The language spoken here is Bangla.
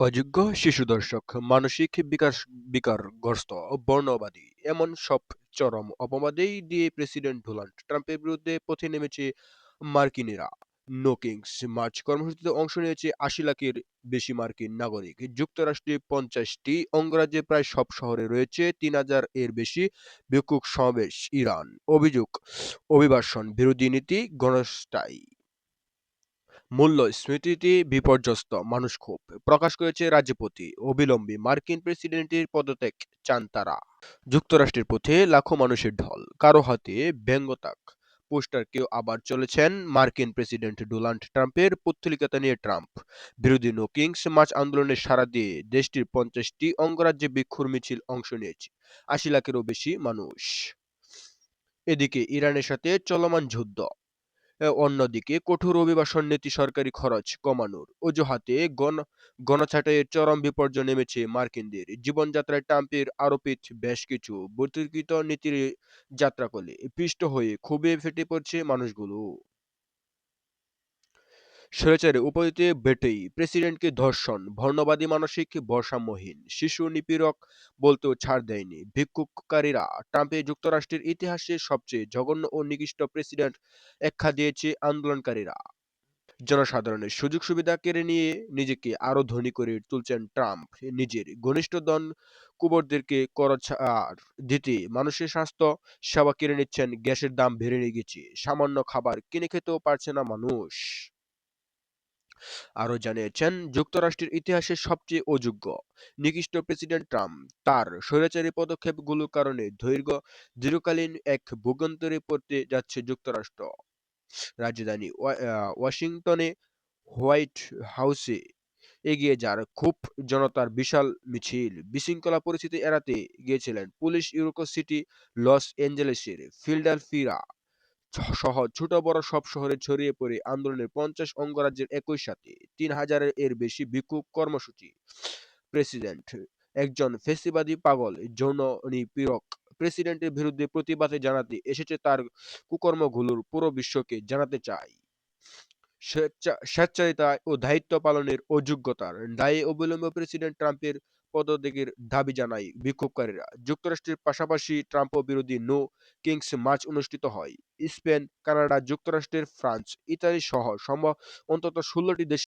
অযোগ্য শিশু দর্শক, মানসিক বিকারগ্রস্ত, বর্ণবাদী এমন সব চরম অপবাদেই দিয়ে প্রেসিডেন্ট ডোনাল্ড ট্রাম্পের বিরুদ্ধে পথে নেমেছে মার্কিনিরা। নো কিংস মার্চ কর্মসূচিতে অংশ নিয়েছে ৮০ লাখের বেশি মার্কিন নাগরিক। যুক্তরাষ্ট্রে ৫০টি অঙ্গরাজ্যে প্রায় সব শহরে রয়েছে ৩,০০০ এর বেশি বিক্ষোভ সমাবেশ। ইরান অভিযোগ, অভিবাসন বিরোধী নীতি গণস্থায়ী মূল্যস্ফীতিতে বিপর্যস্ত, মানুষ ক্ষোভ প্রকাশ করেছে রাজ্যপতি। অবিলম্বে মার্কিন প্রেসিডেন্টের পদত্যাগ চান তারা। যুক্তরাষ্ট্রের পথে লাখো মানুষের ঢল, কারো হাতে ব্যঙ্গতাক পোস্টার, কেউ আবার চলেছেন মার্কিন প্রেসিডেন্ট ডোনাল্ড ট্রাম্পের পৌত্তলিকতা নিয়ে। ট্রাম্প বিরোধী নো কিংস মার্চ আন্দোলনে সাড়া দিয়ে দেশটির ৫০টি অঙ্গরাজ্যে বিক্ষোভ মিছিল অংশ নিয়েছে ৮০ লাখেরও বেশি মানুষ। এদিকে ইরানের সাথে চলমান যুদ্ধ, অন্যদিকে কঠোর অভিবাসন নীতি সরকারি খরচ কমানোর অজুহাতে গণছাঁটাইয়ের চরম বিপর্যয় নেমেছে মার্কিনদের জীবনযাত্রায়। ট্রাম্পের আরোপিত বেশ কিছু বিতর্কিত নীতির যাত্রাকলে পিষ্ট হয়ে ক্ষোভে ফেটে পড়ছে মানুষগুলো। স্বৈরাচারী উপাধিতে বেটেই প্রেসিডেন্টকে ধর্ষণ, বর্ণবাদী, মানসিক ভারসাম্যহীন, শিশু নিপীড়ক বলতেও ছাড় দেয়নি বিক্ষোভকারীরা। ট্রাম্পে যুক্তরাষ্ট্রের ইতিহাসে সবচেয়ে জঘন্য ও নিকৃষ্ট প্রেসিডেন্ট আখ্যা দিয়েছে আন্দোলনকারীরা। জনসাধারণের সুযোগ সুবিধা কেড়ে নিয়ে নিজেকে আরো ধনী করে তুলছেন ট্রাম্প। নিজের ঘনিষ্ঠ দল কুবরদেরকে কর ছাড় দিতে মানুষের স্বাস্থ্য সেবা কেড়ে নিচ্ছেন। গ্যাসের দাম বেড়ে গেছে, সামান্য খাবার কিনে খেতেও পারছে না মানুষ। আরও জানিয়েছেন, যুক্তরাষ্ট্রের ইতিহাসের সবচেয়ে অযোগ্য, নিকৃষ্ট প্রেসিডেন্ট ট্রাম্প। তার স্বৈরাচারী পদক্ষেপগুলোর কারণে দীর্ঘকালীন এক ভোগান্তিরে পড়তে যাচ্ছে যুক্তরাষ্ট্র। রাজধানী ওয়াশিংটনে হোয়াইট হাউসে এগিয়ে যার খুব জনতার বিশাল মিছিল। বিশৃঙ্খলা পরিস্থিতি এড়াতে গিয়েছিলেন পুলিশ। ইউরোকো সিটি, লস এঞ্জেলেসের ফিলাডেলফিয়া সহ ছোট বড় সব শহরে ছড়িয়ে পড়ে আন্দোলনের ৫০ অঙ্গরাজ্যের একই সাথে ৩,০০০ এর বেশি বিক্ষোভ কর্মসূচি। প্রেসিডেন্ট একজন ফ্যাসিবাদী, পাগল, যৌন নিপীড়ক প্রেসিডেন্টের বিরুদ্ধে প্রতিবাদ জানাতে এসেছে, তার কুকর্মগুলোর পুরো বিশ্বকে জানাতে চাই। স্বেচ্ছাচারিতা ও দায়িত্ব পালনের অযোগ্যতার দায়ে অবিলম্বে প্রেসিডেন্ট ট্রাম্পের পদত্যাগের দাবি জানায় বিক্ষোভকারীরা। যুক্তরাষ্ট্রের পাশাপাশি ট্রাম্প বিরোধী নো কিংস মার্চ অনুষ্ঠিত হয় স্পেন, কানাডা, যুক্তরাষ্ট্রের ফ্রান্স, ইতালি সহ অন্তত ১৬টি দেশে।